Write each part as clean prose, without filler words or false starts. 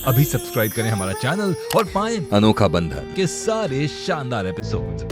अभी सब्सक्राइब करें हमारा चैनल और पाएं अनोखा बंधन के सारे शानदार एपिसोड।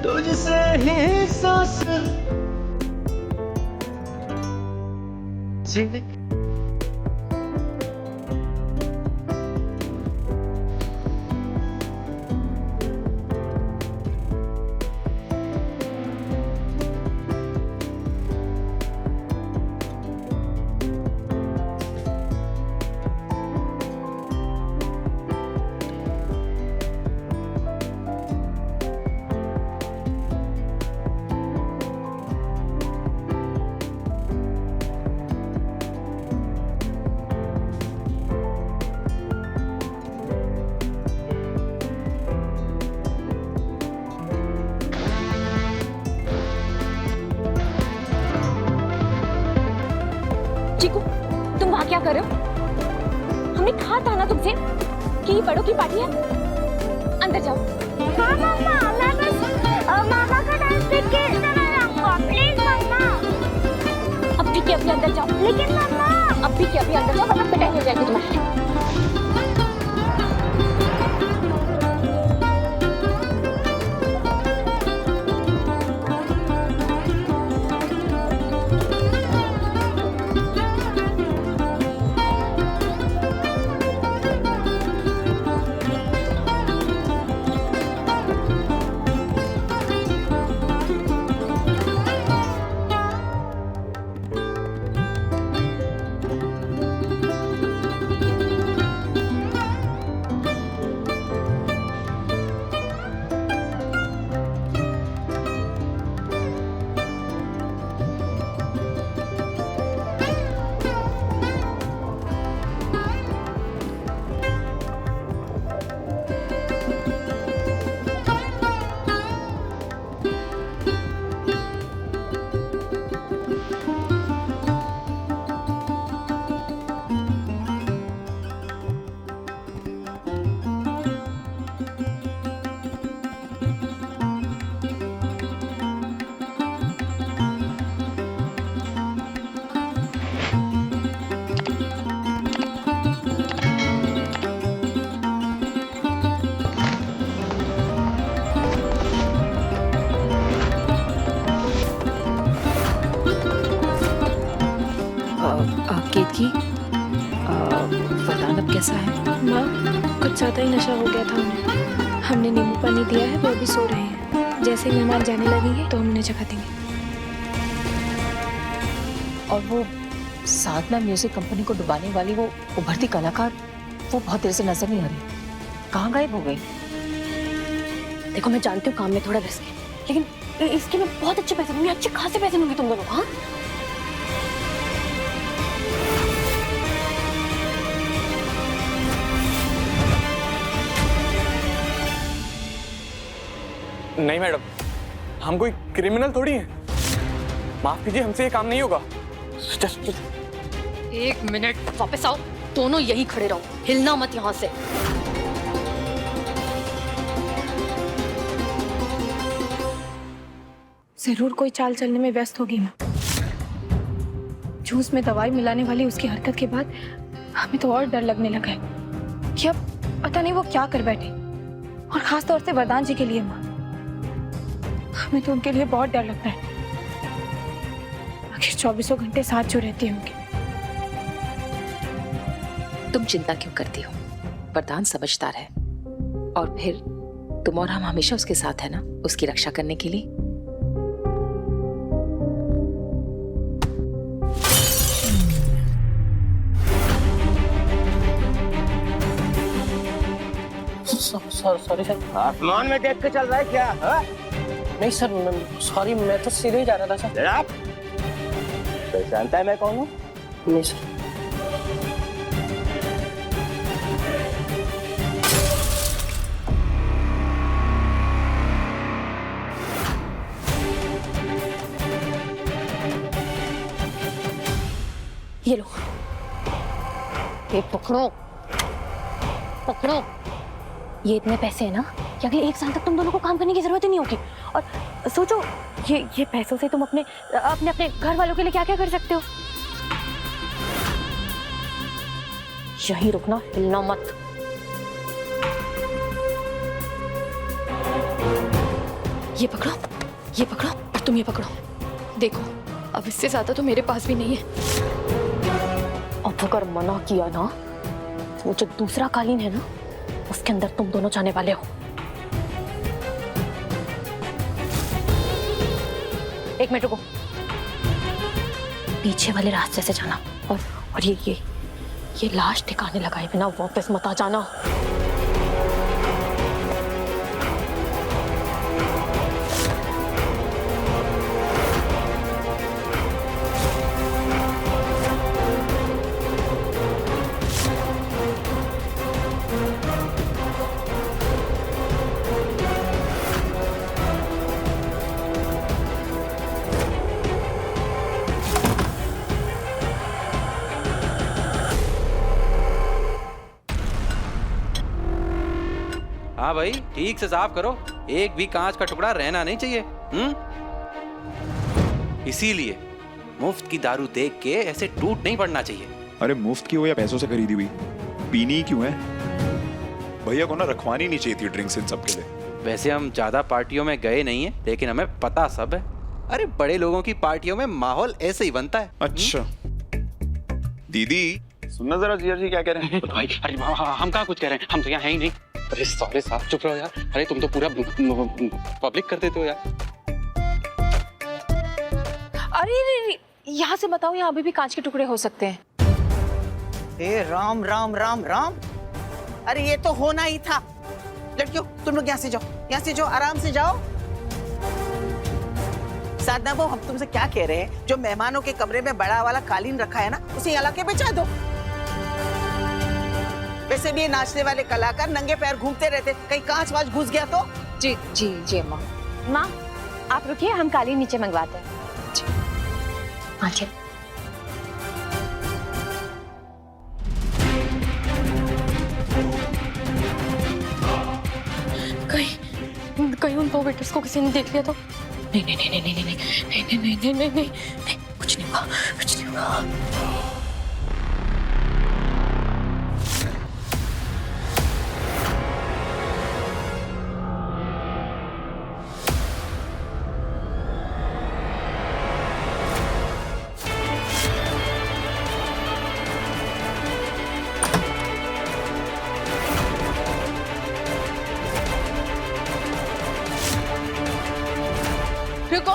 तुझसे ही सांस जीने चीकू, तुम वहाँ क्या कर रहे हो? हमने कहा था ना तुमसे कि बड़ों की पार्टी है। अंदर जाओ। हाँ मम्मा, मैं बस मामा का डांस देख के जाऊंगा। प्लीज मम्मा। अब ठीक है, अभी अंदर जाओ। लेकिन मम्मा। अब ठीक है, अभी अंदर जाओ वरना पिटाई हो जाएगी तुम्हारी। केतकी, वरदान अब कैसा है? माँ, कुछ ज़्यादा ही नशा हो गया था उन्हें। हमने नींबू पानी दिया है, वो अभी सो रहे हैं। जैसे ही मेहमान जाने लगेंगे तो हम उन्हें जगह देंगे। और वो साधना म्यूजिक कंपनी को डुबाने वाली वो उभरती कलाकार, वो बहुत देर से नजर नहीं आ रही। कहाँ गायब हो गई? देखो, मैं जानती हूँ काम में थोड़ा रिस्क है, लेकिन इसके मैं बहुत अच्छे पैसे दूंगी, अच्छे खासे पैसे दूंगी तुम दोनों को। हाँ, नहीं मैडम, हम कोई क्रिमिनल थोड़ी हैं। माफ कीजिए, हमसे ये काम नहीं होगा। एक मिनट, वापस आओ। दोनों यही खड़े रहो, हिलना मत यहाँ से। जरूर कोई चाल चलने में व्यस्त होगी माँ। जूस में दवाई मिलाने वाली उसकी हरकत के बाद हमें तो और डर लगने लगा है कि अब पता नहीं वो क्या कर बैठे, और खास तौर से वरदान जी के लिए माँ। हमें तो उनके लिए बहुत डर लगता है। आखिर 24 घंटे साथ जो रहती है उनके। तुम चिंता क्यों करती हो? वरदान समझदार है, और फिर तुम और हम हमेशा उसके साथ है ना, उसकी रक्षा करने के लिए। Sorry sir. आसमान में देख के चल रहा है क्या? नहीं सर, सॉरी, मैं तो सीधे ही जा रहा था सर। जनाब, पहचानता है मैं कौन हूँ? नहीं सर। ये लो, ये पकड़ो पकड़ो। ये इतने पैसे हैं ना कि अगले 1 साल तक तुम दोनों को काम करने की जरूरत ही नहीं होगी। और सोचो, ये पैसों से तुम अपने अपने घर वालों के लिए क्या क्या कर सकते हो। यहीं रुकना, हिलना मत। ये पकड़ो और तुम ये पकड़ो। देखो, अब इससे ज्यादा तो मेरे पास भी नहीं है। अब अगर मना किया ना, वो जो दूसरा कालीन है ना, उसके अंदर तुम दोनों जाने वाले हो। 1 मिनट रुको, पीछे वाले रास्ते से जाना। और ये लाश ठिकाने लगाए बिना वापस मत आ जाना। हाँ भाई, ठीक से साफ करो, एक भी कांच का टुकड़ा रहना नहीं चाहिए। इसीलिए मुफ्त की दारू देख के ऐसे टूट नहीं पड़ना चाहिए। अरे मुफ्त की हो या पैसों से खरीदी हुई, पीनी ही क्यों है? भैया को ना रखवानी नहीं चाहिए थी ड्रिंक्स इन सब के लिए। वैसे हम ज्यादा पार्टियों में गए नहीं है, लेकिन हमें पता सब है। अरे बड़े लोगों की पार्टियों में माहौल ऐसे ही बनता है। अच्छा दीदी, सुनना जरा जिया जी क्या कह रहे हैं। भाई अरे हम कहाँ कुछ कह रहे हैं, हम तो यहाँ है ही नहीं। अरे सारे साथ चुप रहो यार। अरे तुम तो पूरा पब्लिक कर देते हो यार। अरे यहाँ से बताओ, यहाँ अभी भी कांच के टुकड़े हो सकते हैं। ए राम राम राम राम, अरे ये तो होना ही था। लड़कियों, तुम लोग यहाँ से जाओ, यहाँ से जाओ, आराम से जाओ। साधना वो, हम तुमसे क्या कह रहे हैं, जो मेहमानों के कमरे में बड़ा वाला कालीन रखा है ना, उसे यहाँ लाके बिछा दो। वैसे भी ये नाचने वाले कलाकार नंगे पैर घूमते रहते, कहीं कांच वाच घुस गया तो। जी जी जी अम्मा। माँ, आप रुकिए, हम कालीन नीचे मंगवाते हैं। हाँ जी। कहीं उन 2 वेटर्स को किसी ने देख लिया तो? नहीं नहीं नहीं नहीं नहीं नहीं नहीं नहीं नहीं नहीं नहीं, कुछ नहीं हुआ, कुछ नहीं हुआ। रुको,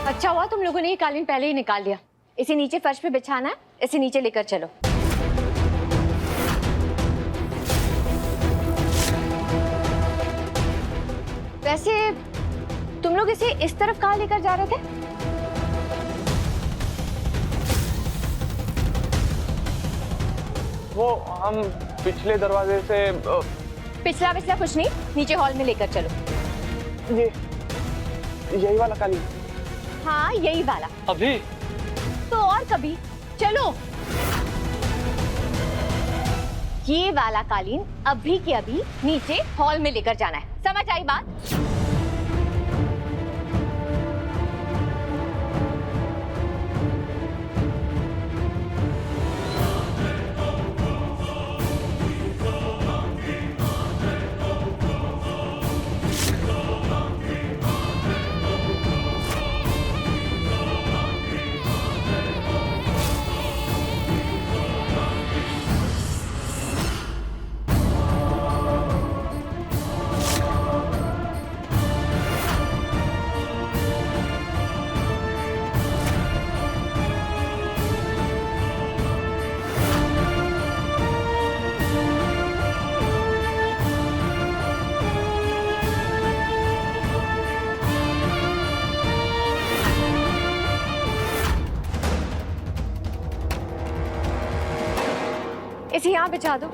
अच्छा हुआ तुम लोगों ने ये कालीन पहले ही निकाल लिया। इसे नीचे फर्श पे बिछाना है, इसे नीचे लेकर चलो। वैसे तुम लोग इसे इस तरफ कहाँ लेकर जा रहे थे? वो हम पिछले दरवाजे से पिछला कुछ नहीं, नीचे हॉल में लेकर चलो। यही वाला कालीन? हाँ यही वाला। अभी तो और कभी? चलो। ये वाला कालीन अभी के अभी नीचे हॉल में लेकर जाना है, समझ आई बात? इसे यहाँ बिछा दो।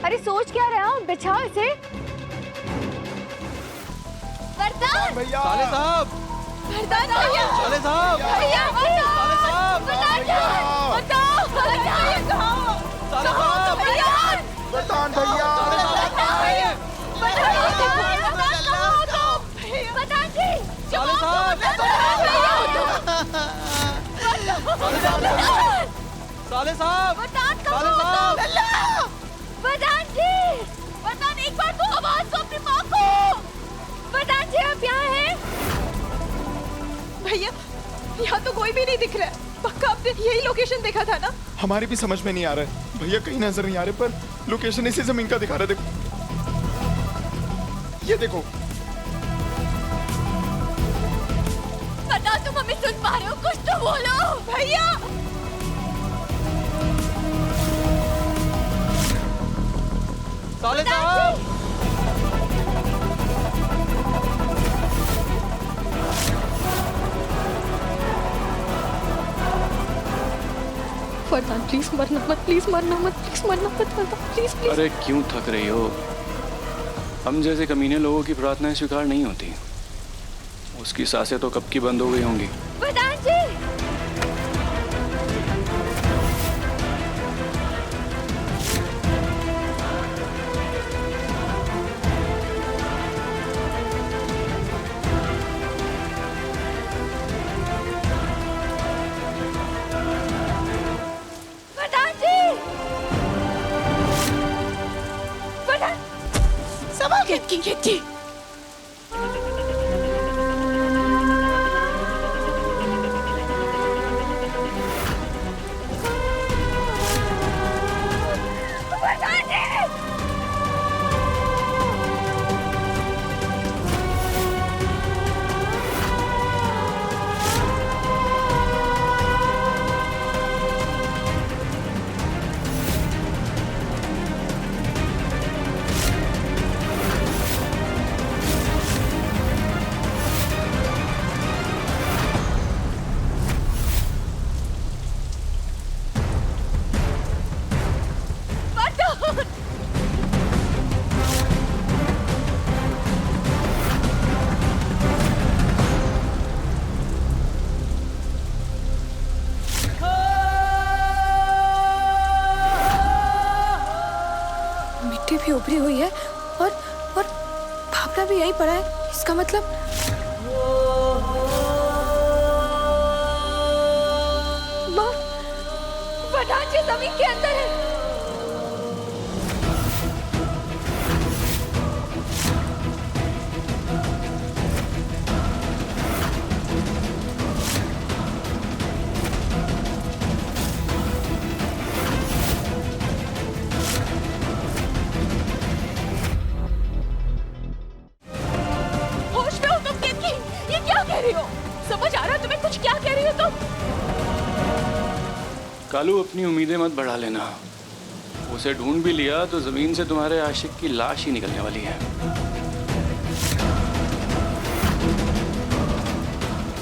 अरे सोच क्या रहे हो, बिछाओ इसे। वरदान भैया साले साहब, वरदान भैया, साले साहब, भैया साले साहब, वरदान बताओ, साले साहब, भैया वरदान भैया, वरदान जी, साले साहब, साले साहब, साले साहब, वरदान जी, वरदान एक बार तो आवाज दो अपनी माँ को। वरदान जी आप यहाँ हैं? भैया यहाँ तो कोई भी नहीं दिख रहा है। पक्का आपने यही लोकेशन देखा था ना? हमारी भी समझ में नहीं आ रहा है भैया, कहीं नजर नहीं आ रहे, पर लोकेशन इसी जमीन का दिखा रहा है। देखो ये देखो। वरदान तुम हमें सुन पा रहे हो? कुछ तो बोलो भैया। साले साहब, वरदान प्लीज मरना मत, प्लीज मरना मत, प्लीज मरना मत, वरदान प्लीज प्लीज। अरे क्यों थक रही हो? हम जैसे कमीने लोगों की प्रार्थनाएं स्वीकार नहीं होती। उसकी सांसें तो कब की बंद हो गई होंगी। वरदान जी, वरदान जी, वरदान संभाल के। वरदान जी, मिट्टी भी उभरी हुई है और भावना भी यहीं पड़ा है। इसका मतलब माँ, वरदान जी जमीन के अंदर है। होश में हो तुम केतकी? ये क्या कह रही हो? समझ आ रहा है तुम्हें कुछ क्या कह रही हो तुम? कालू अपनी उम्मीदें मत बढ़ा लेना। उसे ढूंढ भी लिया तो जमीन से तुम्हारे आशिक की लाश ही निकलने वाली है।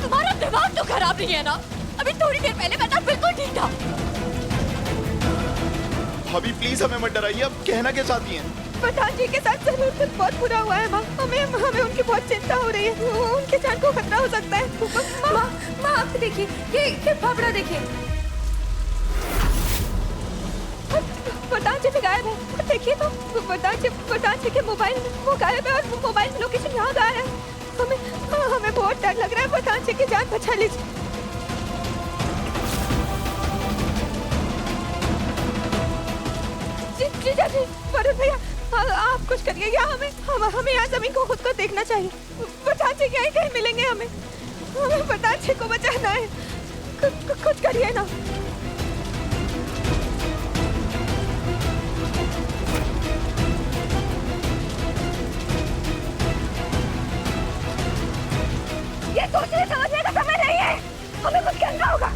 तुम्हारा दिमाग तो खराब नहीं है ना? अभी थोड़ी देर पहले वरदान बिल्कुल ठीक था। भाभी प्लीज हमें मत डराइए, अब कहना क्या चाहती हैं? वरदान जी के साथ जरूर कुछ बहुत बुरा हुआ है माँ। हमें उनकी बहुत चिंता हो रही है। उनके जान को खतरा हो सकता है। माँ आप देखिए, ये फाफड़ा देखिए। वरदान जी भी गायब है। देखिए तो वरदान जी के मोबाइल वो गायब है और मोबाइल में लोकेशन यहाँ गायब है। हमें बहुत डर लग रहा है। वरदान जी की जान बचा लीजिए। जीजा जी, वरुण भैया आप कुछ करिए या हमें यहाँ जमीन को खुद को देखना चाहिए। वरदान जी यहीं कहीं मिलेंगे हमें वरदान जी को बचाना है। कुछ करिए ना। ये सोचने समझने का समय नहीं है। हमें कुछ करना होगा।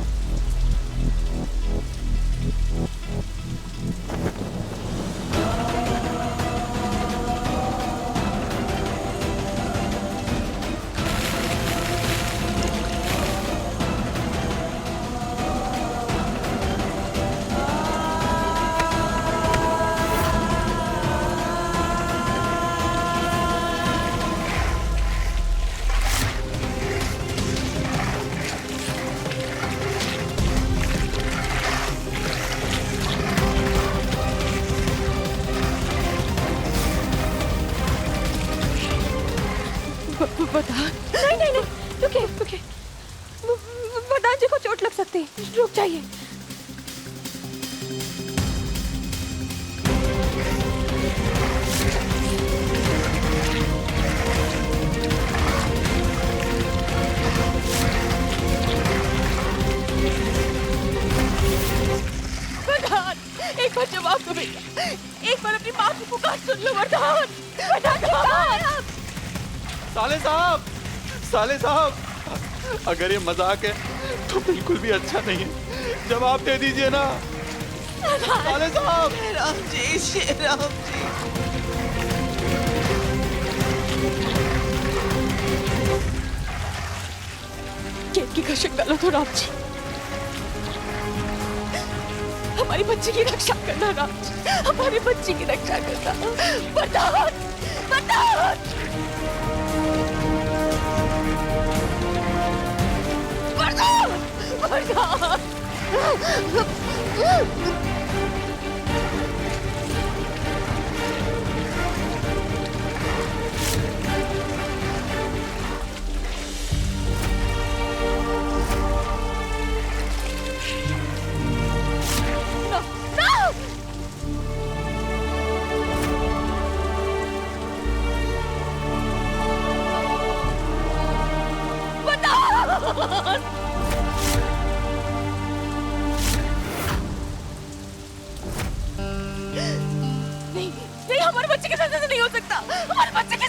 नहीं नहीं नहीं, रुकिए रुकिए, वरदान जी को चोट लग सकती है, रुक जाइए। वरदान, एक बार जवाब दो बेटा, एक बार अपनी माँ की पुकार सुन लो। वरदान, वरदान, साले साहब, अगर ये मजाक है तो बिल्कुल भी अच्छा नहीं है। जवाब दे दीजिए ना साले साहब। राम जी, श्री राम जी। गेट की कशक डालो तो राम जी, हमारी बच्ची की रक्षा करना राम जी, हमारी बच्ची की रक्षा करना। वरदान, वरदान, वरदान, नहीं नहीं, हमारे बच्चे के साथ ऐसा नहीं हो सकता, हमारे बच्चे के